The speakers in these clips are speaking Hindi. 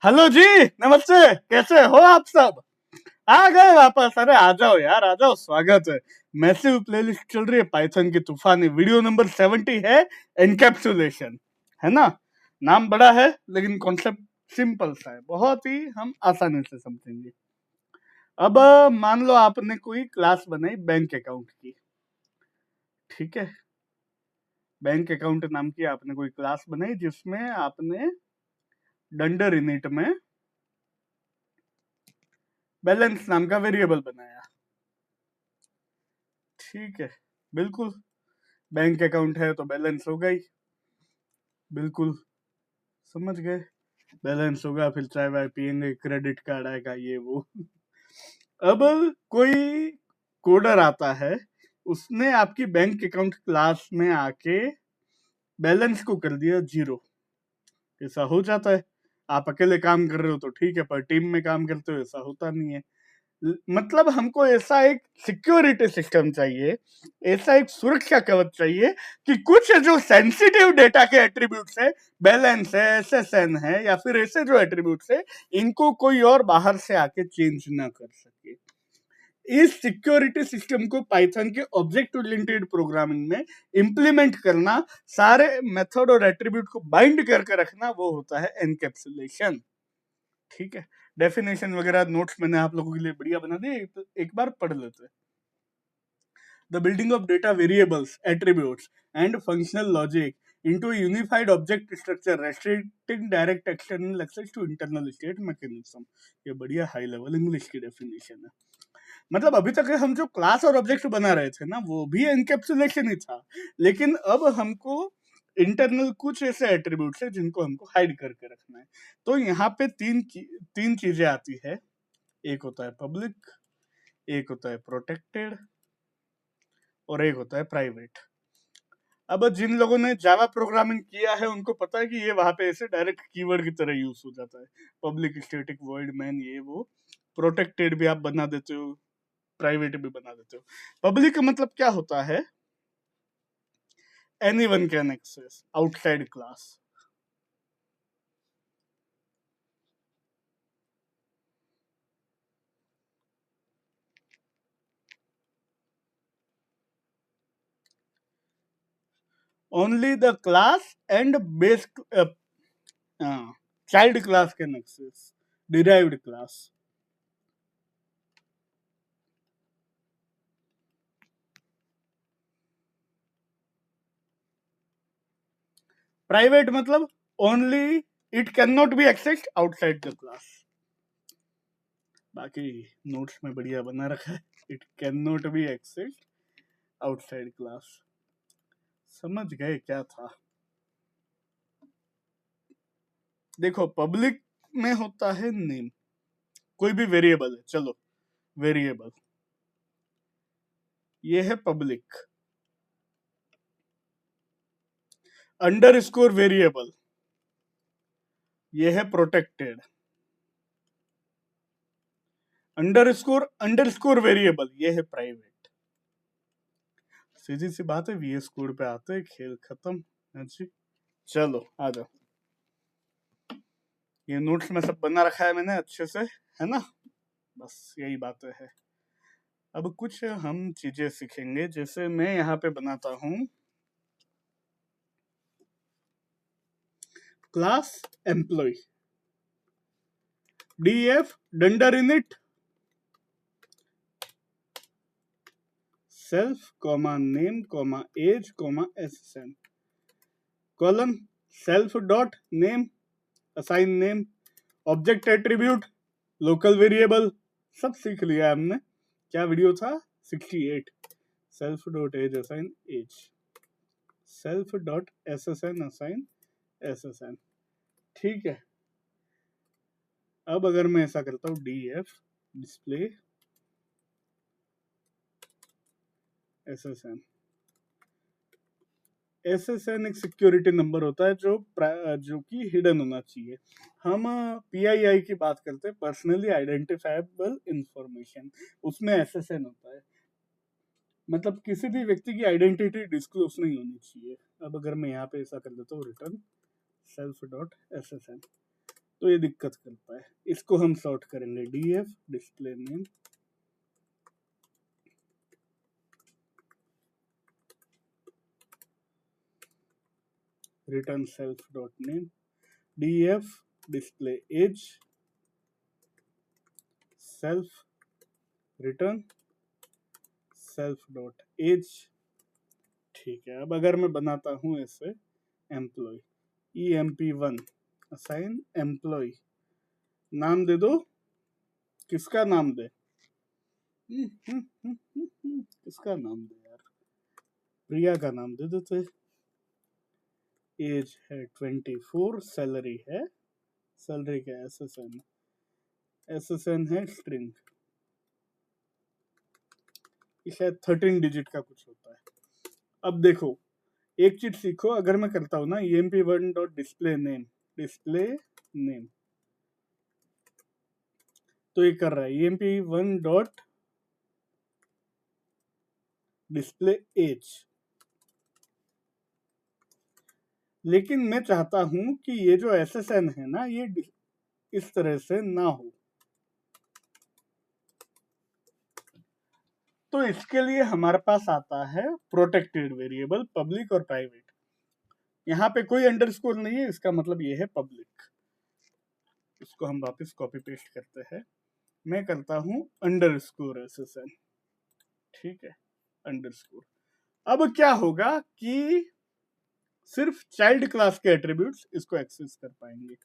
हेलो जी, नमस्ते। कैसे हो आप सब? आ गए वापस? अरे आ जाओ यार, आ जाओ, स्वागत है। मैसिव प्लेलिस्ट चल रही है पाइथन की तूफानी। वीडियो नंबर 70 है, एनकैप्सुलेशन, है ना? नाम बड़ा है लेकिन कॉन्सेप्ट सिंपल सा है, बहुत ही हम आसानी से समझेंगे। अब मान लो आपने कोई क्लास बनाई बैंक अकाउंट की, ठीक है? बैंक अकाउंट नाम की आपने कोई क्लास बनाई जिसमें आपने डंडर इनिट में बैलेंस नाम का वेरिएबल बनाया, ठीक है? बिल्कुल, बैंक अकाउंट है तो बैलेंस होगा ही, बिल्कुल समझ गए। बैलेंस होगा, फिर चाय वाय पियेंगे, क्रेडिट कार्ड आएगा, ये वो। अब कोई कोडर आता है, उसने आपकी बैंक अकाउंट क्लास में आके बैलेंस को कर दिया 0। ऐसा हो जाता है। आप अकेले काम कर रहे हो तो ठीक है, पर टीम में काम करते हो ऐसा होता नहीं है। मतलब हमको ऐसा एक सिक्योरिटी सिस्टम चाहिए, ऐसा एक सुरक्षा कवच चाहिए कि कुछ जो सेंसिटिव डेटा के एट्रीब्यूट्स है, बैलेंस है, एसएसएन है, या फिर ऐसे जो एट्रीब्यूट्स है, इनको कोई और बाहर से आके चेंज ना कर सके। इस सिक्योरिटी सिस्टम को पाइथन के ऑब्जेक्ट ओरिएंटेड प्रोग्रामिंग में इंप्लीमेंट करना, सारे मेथड और एट्रीब्यूट को बाइंड करके रखना, वो होता है एनकैप्सुलेशन, ठीक है? डेफिनेशन वगैरह नोट्स मैंने आप लोगों के लिए बढ़िया बना दिए, एक बार पढ़ लेते हैं। The building of data variables, attributes and functional logic into a unified object structure restricting direct external access to internal state mechanism। ये बढ़िया हाई लेवल इंग्लिश की डेफिनेशन है। मतलब अभी तक हम जो क्लास और ऑब्जेक्ट बना रहे थे ना, वो भी एनकैप्सुलेशन ही था, लेकिन अब हमको इंटरनल कुछ ऐसे एट्रीब्यूट्स है जिनको हमको हाइड करके रखना है। तो यहाँ पे तीन चीजें आती है। एक होता है पब्लिक, एक होता है प्रोटेक्टेड, और एक होता है प्राइवेट। अब जिन लोगों ने जावा प्रोग्रामिंग किया है उनको पता है कि ये वहां पे ऐसे डायरेक्ट कीवर्ड की तरह यूज हो जाता है। पब्लिक स्टैटिक वॉइड मैन, ये वो। प्रोटेक्टेड भी आप बना देते हो, प्राइवेट भी बना देते हो। पब्लिक का मतलब क्या होता है? Anyone can access outside class. Only the class and base child class can access derived class. Private मतलब only it can not be accessed outside the class. बाकी नोट्स में बढ़िया बना रखा है, it can not be accessed outside class. समझ गए क्या था? देखो, पब्लिक में होता है नेम, कोई भी वेरिएबल है, चलो वेरिएबल, ये है पब्लिक। अंडरस्कोर वेरिएबल, ये है प्रोटेक्टेड। अंडरस्कोर अंडरस्कोर वेरिएबल, ये है प्राइवेट। सीधी सी बात है, वीएस कोड पे आते हैं, खेल खत्म है जी। चलो आ जाओ, ये नोट्स में सब बना रखा है मैंने अच्छे से, है ना? बस यही बातें है। अब कुछ हम चीजें सीखेंगे, जैसे मैं यहाँ पे बनाता हूँ class employee, df dunder init self comma name comma age comma SSN colon self dot name assign name object attribute local variable. सब सीख लिया हमने। क्या वीडियो था? 68। Self dot age assign age, self dot SSN assign SSN, ठीक है? अब अगर मैं ऐसा करता हूँ df डिस्प्ले एसएसएन, एसएसएन एक सिक्योरिटी नंबर होता है जो कि हिडन होना चाहिए। हम पीआईआई की बात करते हैं, पर्सनली आइडेंटिफाइबल इंफॉर्मेशन, उसमें एसएसएन होता है। मतलब किसी भी व्यक्ति की आइडेंटिटी डिस्क्लोज नहीं होनी चाहिए। अब अगर मैं यहाँ पे ऐसा कर देता हूँ रिटर्न सेल्फ डॉट एसएसएन, तो ये दिक्कत करता है। इसको हम सॉर्ट करेंगे, df display name return self dot name, df display age self return self dot age. ठीक है, अब अगर मैं बनाता हूं ऐसे एम्प्लॉय emp1 असाइन एम्प्लॉय, नाम दे दो, किसका नाम दे? किसका नाम दे यार, प्रिया का नाम दे देते। एज है 24, सैलरी है, सैलरी का एसएसएन, एसएसएन है स्ट्रिंग, शायद 13 डिजिट का कुछ होता है। अब देखो एक चीज सीखो, अगर मैं करता हूं ना emp1 डॉट डिस्प्ले नेम, तो ये कर रहा है emp1 डॉट डिस्प्ले एज। लेकिन मैं चाहता हूं कि ये जो एसएसएन है ना, ये इस तरह से ना हो, तो इसके लिए हमारे पास आता है प्रोटेक्टेड वेरिएबल, पब्लिक और प्राइवेट। यहाँ पे कोई अंडरस्कोर नहीं है, इसका मतलब ये है पब्लिक। इसको हम वापस कॉपी पेस्ट करते हैं, मैं करता हूं अंडरस्कोर एसएसएन, ठीक है, अंडरस्कोर। अब क्या होगा कि सिर्फ चाइल्ड क्लास के एट्रीब्यूट्स इसको एक्सेस कर पाएंगे।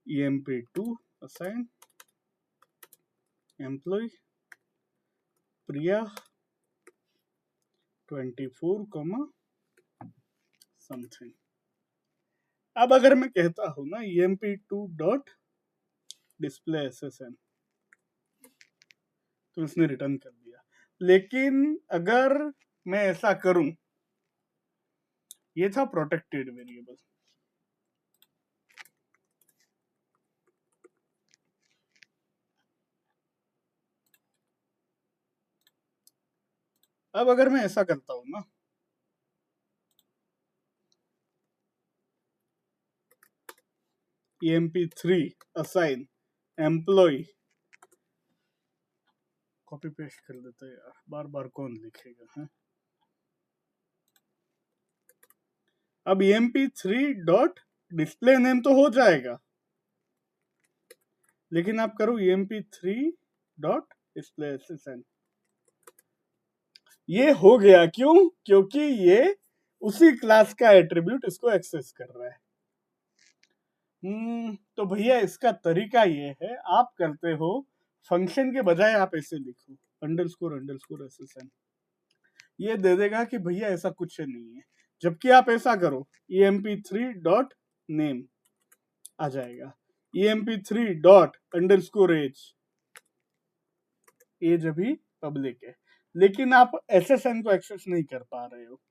emp2 असाइन एम्प्लॉय प्रिया 24, समथिंग। अब अगर मैं कहता हूं ना emp2 डॉट डिस्प्ले एसएसएन, तो इसने रिटर्न कर दिया। लेकिन अगर मैं ऐसा करूं, ये था प्रोटेक्टेड वेरिएबल, अब अगर मैं ऐसा करता हूं ना, emp3 assign employ, copy paste कर देते हैं यार, बार बार कौन लिखेगा है? अब emp3 डॉट डिस्प्ले नेम तो हो जाएगा, लेकिन आप करो emp3 डॉट डिस्प्ले एसएसएन, ये हो गया क्यों? क्योंकि ये उसी क्लास का एट्रीब्यूट इसको एक्सेस कर रहा है। तो भैया इसका तरीका ये है, आप करते हो फंक्शन के बजाय आप ऐसे लिखो अंडरस्कोर अंडरस्कोर एसएसएन, ये दे देगा कि भैया ऐसा कुछ नहीं है। जबकि आप ऐसा करो emp3 डॉट नेम आ जाएगा, emp3 डॉट अंडरस्कोर एज अभी पब्लिक है, लेकिन आप एसएसएन को एक्सेस नहीं कर पा रहे हो,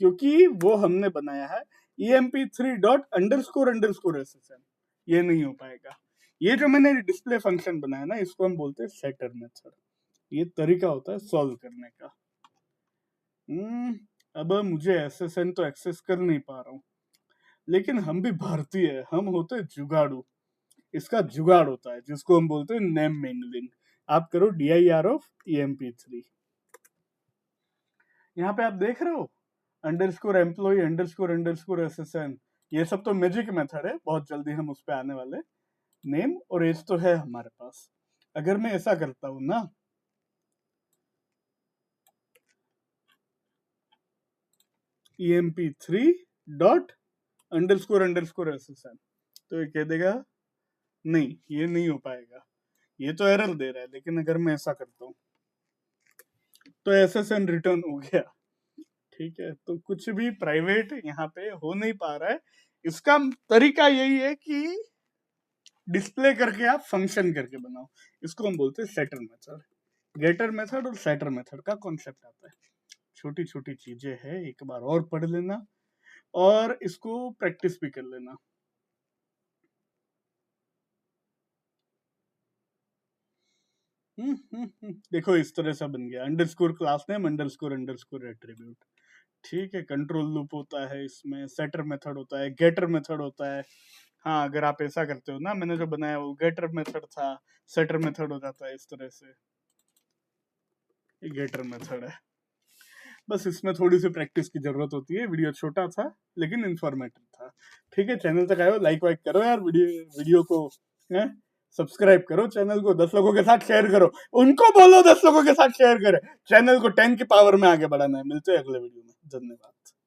क्योंकि वो हमने बनाया है emp3 डॉट अंडरस्कोर एसएसएन, ये नहीं हो पाएगा। ये जो मैंने डिस्प्ले फंक्शन बनाया ना, इसको हम बोलते हैं सेटर मेथड। ये तरीका होता है सॉल्व करने का। अब मुझे एसएसएन तो एक्सेस कर नहीं पा रहा हूँ, लेकिन हम भी भारतीय है, हम होते हैं जुगाड़ू। इसका जुगाड़ होता है जिसको हम बोलते हैं नेम मिंगलिंग। आप करो dir ऑफ emp3, यहाँ पे आप देख रहे हो अंडरस्कोर एम्प्लॉय अंडरस्कोर एसएसएन, ये सब तो मैजिक मेथड है, बहुत जल्दी हम उस पे आने वाले। नेम और एज तो है हमारे पास। अगर मैं ऐसा करता हूं ना, emp3 डॉट अंडरस्कोर एसएसएन, तो ये कह देगा नहीं, ये नहीं हो पाएगा, ये तो एरर दे रहा है। लेकिन अगर मैं ऐसा करता हूं तो एसएसएन रिटर्न हो गया, ठीक है। तो कुछ भी प्राइवेट यहाँ पे हो नहीं पा रहा है। इसका तरीका यही है कि डिस्प्ले करके आप फंक्शन करके बनाओ, इसको हम बोलते हैं सेटर मेथड। गेटर मेथड और सेटर मेथड का कॉन्सेप्ट आता है। छोटी छोटी चीजें हैं, एक बार और पढ़ लेना और इसको प्रैक्टिस भी कर लेना। देखो इस तरह से बन गया underscore class name underscore attribute, ठीक है। कंट्रोल लूप होता है इसमें, सेटर मेथड होता है, गेटर मेथड होता है, हाँ, अगर आप ऐसा करते हो ना, मैंने जो बनाया वो गेटर मेथड था, सेटर मेथड हो जाता है इस तरह से। ये गेटर मेथड है। बस इसमें थोड़ी सी प्रैक्टिस की जरूरत होती है। वीडियो छोटा था लेकिन इंफॉर्मेटिव था। ठीक है, चैनल तक आए हो, लाइक वाइक करो यार, वीडियो को है, सब्सक्राइब करो चैनल को, 10 लोगों के साथ शेयर करो, उनको बोलो 10 लोगों के साथ शेयर करें। चैनल को 10 की पावर में आगे बढ़ाना है। मिलते हैं अगले वीडियो में। धन्यवाद।